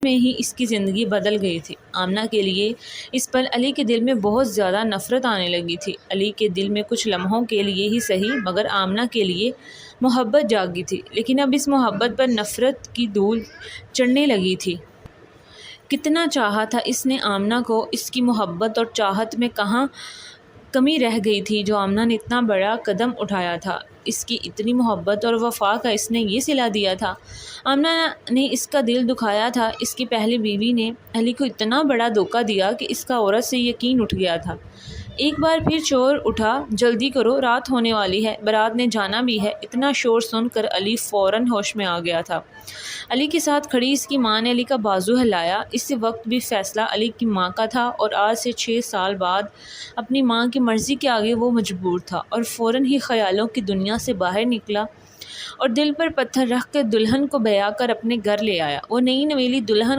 میں ہی اس کی زندگی بدل گئی تھی۔ آمنہ کے لیے اس پل علی کے دل میں بہت زیادہ نفرت آنے لگی تھی۔ علی کے دل میں کچھ لمحوں کے لیے ہی صحیح مگر آمنہ کے لیے محبت جاگی تھی، لیکن اب اس محبت پر نفرت کی دھول چڑھنے لگی تھی۔ کتنا چاہا تھا اس نے آمنہ کو، اس کی محبت اور چاہت میں کہاں کمی رہ گئی تھی جو آمنہ نے اتنا بڑا قدم اٹھایا تھا، اس کی اتنی محبت اور وفا کا اس نے یہ صلہ دیا تھا۔ آمنہ نے اس کا دل دکھایا تھا، اس کی پہلی بیوی نے علی کو اتنا بڑا دھوکہ دیا کہ اس کا عورت سے یقین اٹھ گیا تھا۔ ایک بار پھر شور اٹھا، جلدی کرو رات ہونے والی ہے، بارات نے جانا بھی ہے۔ اتنا شور سن کر علی فوراً ہوش میں آ گیا تھا۔ علی کے ساتھ کھڑی اس کی ماں نے علی کا بازو ہلایا۔ اس وقت بھی فیصلہ علی کی ماں کا تھا اور آج سے 6 سال بعد اپنی ماں کی مرضی کے آگے وہ مجبور تھا، اور فوراً ہی خیالوں کی دنیا سے باہر نکلا اور دل پر پتھر رکھ کر دلہن کو بیا کر اپنے گھر لے آیا۔ وہ نئی نویلی دلہن